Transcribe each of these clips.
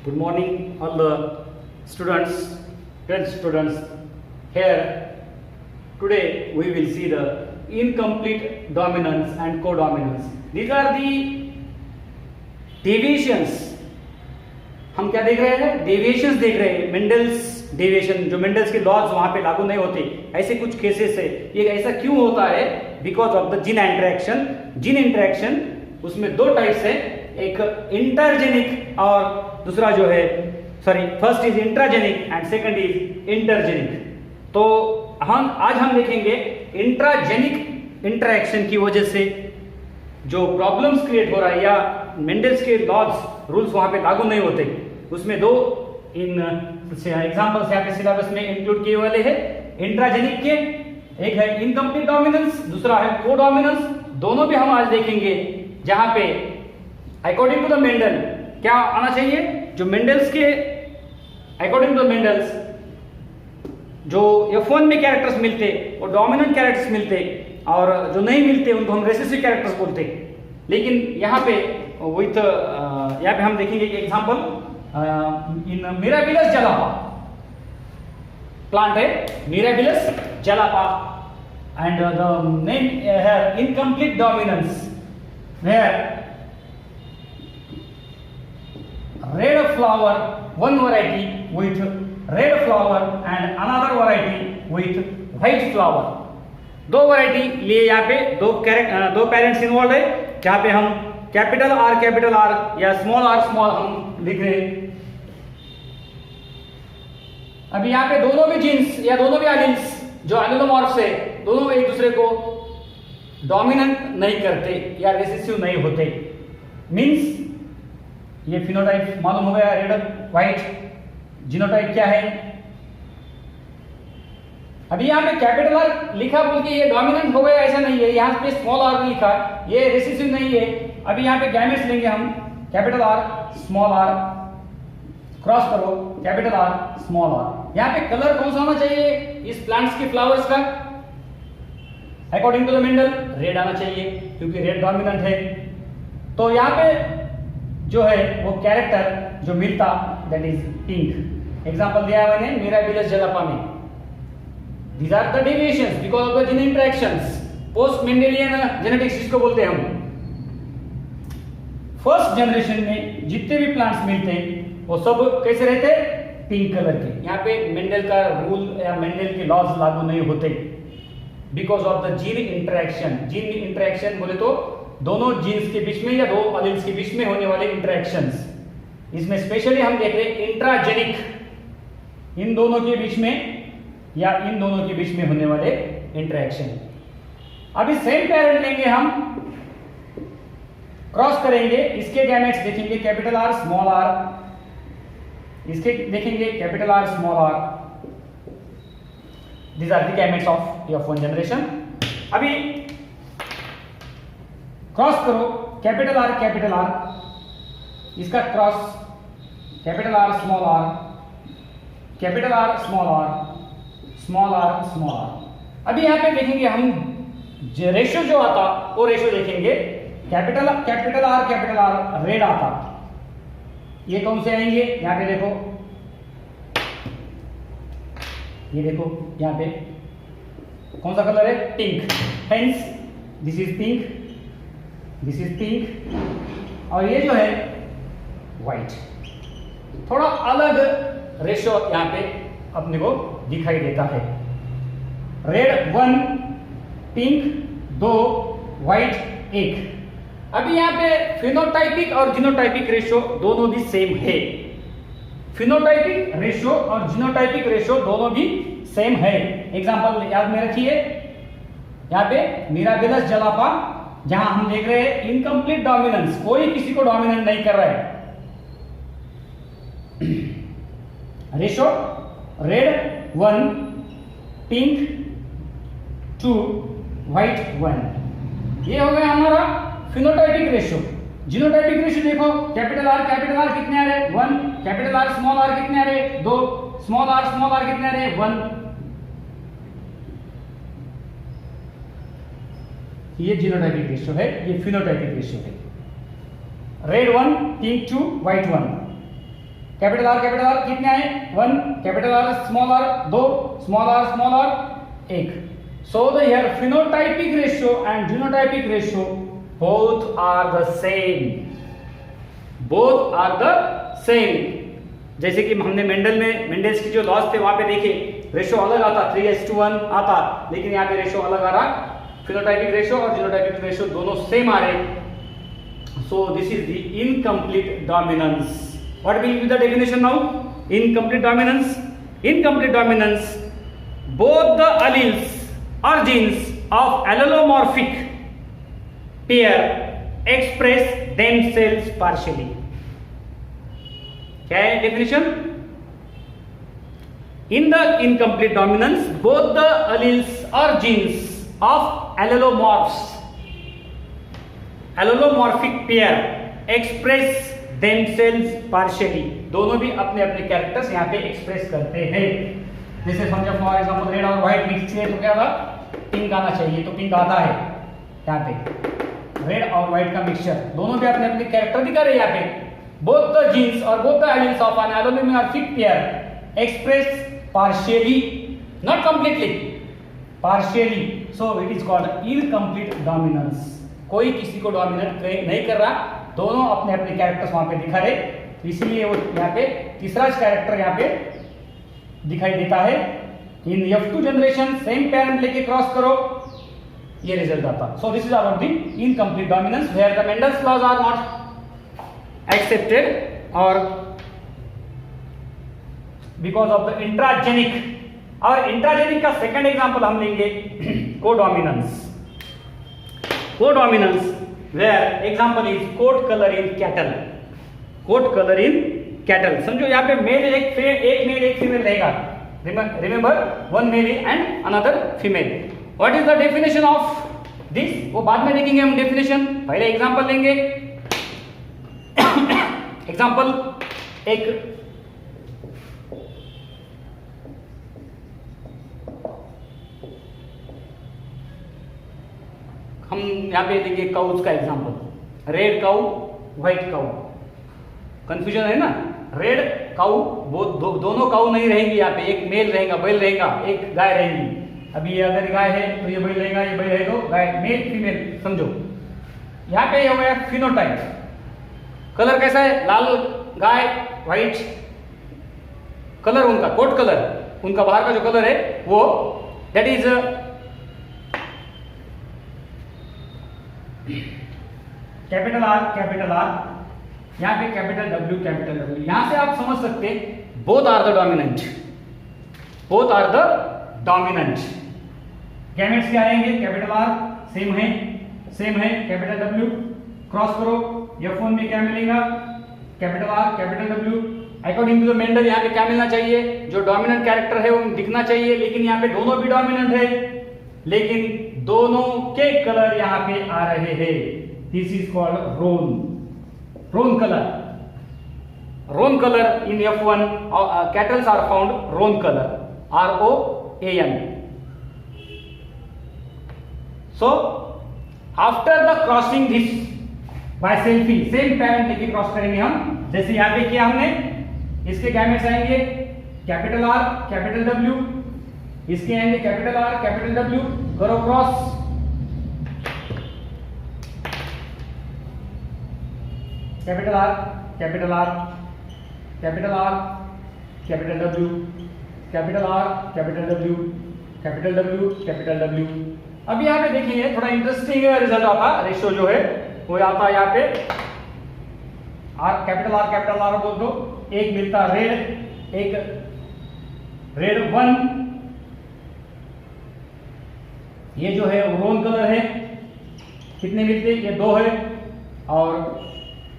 Good morning, all the students, great students. Here, today we will see the incomplete dominance and codominance. These are the deviations. हम क्या देख रहे हैं? Deviations देख रहे हैं. मेंडल्स डेविएशन, जो मेंडल्स के लॉज वहां पे लागू नहीं होते, ऐसे कुछ केसेस है. ये ऐसा क्यों होता है? Because of the gene interaction. Gene interaction उसमें दो टाइप्स है, एक इंटरजेनिक और दूसरा जो है first is intragenic and second is intergenic. तो आज हम देखेंगे इंट्राजेनिक इंटरेक्शन की वजह से जो प्रॉब्लम्स क्रिएट हो रहा है या मेंडल्स के लॉज रूल्स वहां पे लागू नहीं होते, उसमें दो एग्जांपल्स यहाँ पे सिलेबस में इंक्लूड किए वाले हैं. इंट्राजेनिक के एक है इनकम्प्लीट डोमिनेंस, दूसरा है कोडोमिनेंस. दोनों भी हम आज देखेंगे, जहां पे अकॉर्डिंग टू द मेंडल क्या आना चाहिए. जो मेंडल्स के अकॉर्डिंग टू द मेंडल्स जो F1 में कैरेक्टर्स मिलते वो डोमिनेंट कैरेक्टर्स मिलते, और जो नहीं मिलते उनको हम रेसेसिव कैरेक्टर्स बोलते. लेकिन यहाँ पे यहाँ पे हम देखेंगे कि एग्जांपल इन मिराबिलस जलापा प्लांट है, मिराबिलस जलापा, एंड द नेम है incomplete dominance, where red flower, one variety with red flower and another variety with white flower. दो वैरायटी लिए यहाँ पे दो पेरेंट्स इन्वॉल्व है, जहाँ पे हम कैपिटल आर या स्मॉल आर हम लिख रहे हैं. अभी यहाँ पे दोनों भी जीन्स या दोनों भी एलील्स जो एलिलोमॉर्फ्स है, दोनों एक दूसरे को डोमिनेंट नहीं करते या रेसेसिव नहीं होते. मींस ये फिनोटाइप मालूम हो गया, रेड व्हाइट. जीनोटाइप क्या है? अभी यहाँ पे कैपिटल आर लिखा बोल के ये डोमिनेंट हो गया, ऐसा नहीं है. यहाँ पे स्मॉल आर लिखा, ये रेसेसिव नहीं है. अभी यहाँ पे गैमेट्स लेंगे हम, capital R small R, cross करो कैपिटल आर स्मॉल आर. यहाँ पे कलर कौन सा होना चाहिए इस प्लांट्स के फ्लावर्स का? According to the Mendel red आना चाहिए, क्योंकि रेड डोमिनेंट है. तो यहाँ पे जो है वो कैरेक्टर जो मिलता दैट इज पिंक. एग्जांपल दिया है मैंने मिराबिलस जलापा में. These are the deviations because of the gene interactions. Post Mendelian genetics जिसको बोलते हैं हम. फर्स्ट जनरेशन में जितने भी प्लांट्स मिलते हैं वो सब कैसे रहते? पिंक कलर के. यहाँ पे मेंडल का रूल या मेंडल के लॉज लागू नहीं होते because of the gene interaction. Gene interaction बोले तो दोनों जीन्स के बीच में या दो एलील्स के बीच में होने वाले इंटरेक्शंस. इसमें स्पेशली हम देख रहे हैं इंट्राजेनिक, इन दोनों के बीच में या इन दोनों के बीच में होने वाले इंटरेक्शन. अभी सेम पेरेंट लेंगे हम, क्रॉस करेंगे, इसके गैमेट्स देखेंगे कैपिटल आर स्मॉल आर, इसके देखेंगे capital R small R. These are the gametes of F1 generation. अभी क्रॉस करो कैपिटल आर, इसका cross capital R small R, capital R small R, small R small R. अभी यहाँ पे देखेंगे हम रेशियो जो आता वो रेशियो देखेंगे. कैपिटल आर रेड आता. ये कौन से आएंगे? यहाँ पे देखो, ये देखो यहाँ पे कौन सा कलर है? Pink. Hence this is pink, this is pink, और ये जो है व्हाइट. थोड़ा अलग रेशियो यहाँ पे अपने को दिखाई देता है. Red 1, pink 2, white 1. अभी यहाँ पे फिनोटाइपिक और जीनोटाइपिक रेशियो दोनों भी सेम है. फिनोटाइपिक रेशियो और जीनोटाइपिक रेशियो दोनों भी सेम है. एग्जांपल याद में रखिए, यहाँ पे मिराबिलस जलापा, जहां हम देख रहे हैं इनकम्प्लीट डोमिनेंस, कोई किसी को डोमिनेंट नहीं कर रहा है. Ratio red 1, pink 2, white 1. ये हो गया हमारा फिनोटाइपिक रेशियो. जीनोटाइपिक रेशियो देखो, कैपिटल आर कितने आ रहे? 1. कैपिटल आर स्मॉल आर कितने आ रहे? 2. स्मॉल आर कितने आ रहे? 1. ये जीनोटाइपिक रेशियो है, ये फिनोटाइपिक रेशियो है. Red 1, pink 2, white 1. Capital R कितने आए 1, capital R small R 2, small R 1. So the here phenotypic ratio and genotypic ratio both are the same. Both are the same. जैसे कि हमने Mendel's की जो लॉज थे वहां पे देखे रेशियो अलग आता 3:1 आता, लेकिन यहाँ पे रेशियो अलग आ रहा. फिनोटाइपिक रेशियो और जीनोटाइपिक रेशियो दोनों सेम आ रहे. So this is the incomplete dominance. What will be the definition now? Incomplete dominance. Incomplete dominance. Both the alleles or genes of allelomorphic pair express themselves partially. क्या है definition? In the incomplete dominance, both the alleles or genes of allelomorphic pair express themselves partially. दोनों भी अपने अपने characters यहाँ पे express करते हैं. जैसे समझो फॉर एग्जांपल रेड और व्हाइट मिक्स है तो क्या था पिंक आना चाहिए, तो पिंक आता है यहाँ पे. रेड और व्हाइट का मिक्सचर दोनों भी अपने अपने कैरेक्टर दिखा रहे हैं यहाँ पे. Both the genes or both the alleles of an allelomorphic pair express partially, not completely, partially. So it is called incomplete dominance. कोई किसी को डोमिनेट नहीं कर रहा, दोनों अपने अपने कैरेक्टर्स वहां पे दिखा रहे, इसीलिए वो यहाँ पे तीसरा कैरेक्टर यहाँ पे दिखाई देता है. In F2 generation same parent लेके क्रॉस करो, ये रिजल्ट आता. So this is about the incomplete dominance where the Mendel's laws are not accepted और बिकॉज ऑफ द इंट्राजेनिक. और इंट्राजेनिक का सेकंड एग्जांपल हम लेंगे codominance. Codominance where example is coat colour in cattle. Coat colour in cattle समझो यहाँ पे male एक male एक फीमेल रहेगा. Remember one male and another female. What is the definition of this, वो बाद में देखेंगे हम डेफिनेशन. पहले एग्जांपल लेंगे. एग्जांपल एक हम यहां पे देंगे काउज का example. Red cow white cow. Confusion है ना. रेड काउ दोनों काउ नहीं रहेंगी यहाँ पे, एक मेल रहेगा बैल रहेगा, एक गाय रहेगी. अभी ये अगर गाय है तो ये बैल रहेगा, ये बैल है तो गाय. मेल फीमेल समझो. यहाँ पे ये हो गया फिनोटाइप. कलर कैसा है, लाल गाय व्हाइट कलर उनका, कोट कलर उनका बाहर का जो कलर है वो दैट इज कैपिटल आर यहाँ पे कैपिटल डब्ल्यू. यहां से आप समझ सकते both are the dominant. Both are the dominant. Gametes क्या आएंगे, कैपिटल आर सेम है, कैपिटल डब्ल्यू क्रॉस करो, F1 में क्या मिलेगा, capital R capital W. According to the Mendel यहाँ पे क्या मिलना चाहिए, जो डोमिनेंट कैरेक्टर है वो दिखना चाहिए, लेकिन यहाँ पे दोनों भी डोमिनेंट है, लेकिन दोनों के कलर यहाँ पे आ रहे हैं. This is called roan colour in F1. Cattles are found roan colour, ROAN. So after the crossing this by selfing, same parent लेके क्रॉस करेंगे हम. जैसे यहाँ पे किया हमने, इसके गैमेट्स आएंगे कैपिटल आर कैपिटल डब्ल्यू, इसके आएंगे कैपिटल आर कैपिटल डब्ल्यू. करो cross, capital R capital R capital R capital W, capital R capital W capital W capital W. अब यहाँ पे देखिए थोड़ा इंटरेस्टिंग रिजल्ट आता, रेशियो जो है वो आता है यहाँ पे कैपिटल आर बोल दो. एक मिलता रेड, एक रेड 1, ये जो है रोन कलर है. कितने मिलते, ये 2 है, और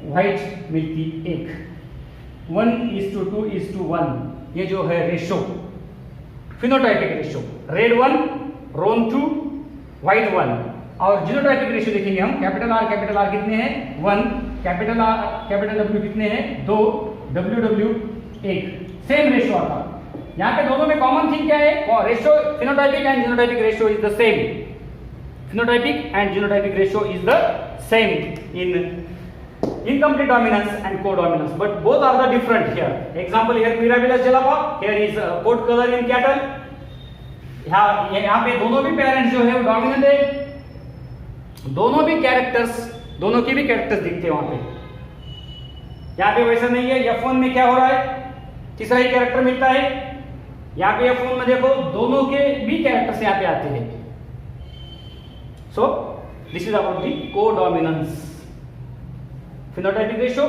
व्हाइट मिलती 1. 1:2:1 ये जो है रेशो, फिनोटाइपिक रेशो. रेड 1 रोन 2 व्हाइट 1. और जीनोटाइपिक रेशियो देखेंगे हम, कैपिटल आर कितने हैं 1, कैपिटल आर कैपिटल डब्ल्यू कितने हैं 2, डब्ल्यू 1. सेम रेशियो आता. यहाँ पे दोनों में कॉमन थिंग क्या है, ratio phenotypic and genotypic ratio is the same. Phenotypic and genotypic ratio is the same in incomplete dominance and codominance, but both are the different here. Example here Mirabilis jalapa, here is coat color in cattle. यहाँ पे दोनों भी parents जो है वो dominant है, दोनों की भी कैरेक्टर्स दिखते हैं वहां पे। यहाँ पे वैसा नहीं है, F1 में क्या हो रहा है, तीसरा ही कैरेक्टर मिलता है। यहाँ पे F1 में देखो दोनों के भी कैरेक्टर्स यहाँ पे आते हैं। सो this is about the codominance. Phenotypic ratio,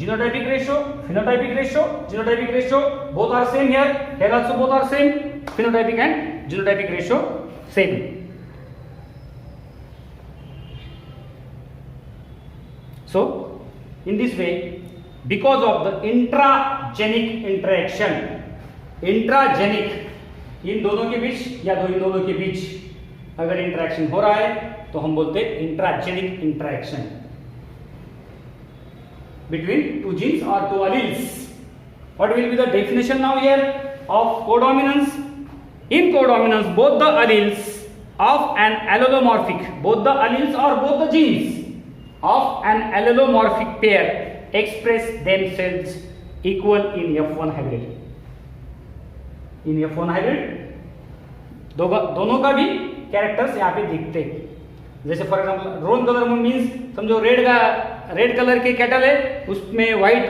genotypic ratio, phenotypic ratio, genotypic ratio, both are same here. Here also both are same. Phenotypic and genotypic ratio same. So, in this way, because of the intragenic interaction, इन दोनों के बीच या इन दोनों के बीच अगर interaction हो रहा है तो हम बोलते हैं intragenic interaction between two genes or two alleles. What will be the definition now here of codominance? In codominance, both the alleles of an allelomorphic, both the alleles or both the genes of an allelomorphic pair express themselves equal in F1 hybrid. In F1 hybrid दोनों का भी characters यहाँ पे दिखते हैं। जैसे for example roan colour means समझो red colour के कैटल है, उसमें व्हाइट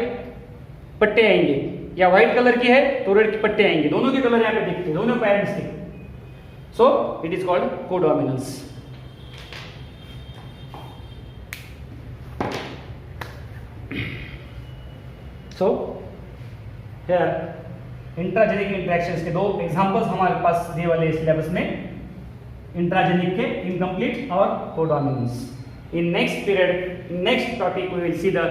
पट्टे आएंगे, या व्हाइट कलर की है तो रेड के पट्टे आएंगे, दोनों के कलर यहाँ पे दिखते हैं, दोनों पेरेंट्स के। So it is called codominance. So here intragenic interactions के दो एग्जांपल्स हमारे पास दिए वाले सिलेबस में, इंट्राजेनिक के इनकम्प्लीट और codominance. In next period, in next topic, we will see the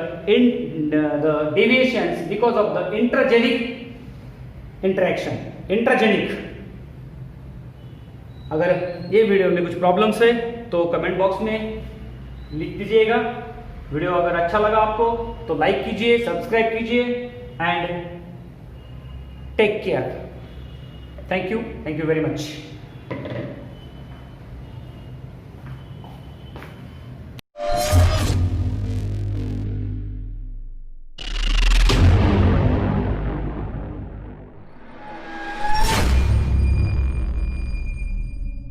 deviations because of the intragenic interaction. Intragenic. अगर ये वीडियो में कुछ प्रॉब्लम्स है तो कमेंट बॉक्स में लिख दीजिएगा। वीडियो अगर अच्छा लगा आपको तो लाइक कीजिए, सब्सक्राइब कीजिए and take care. Thank you very much.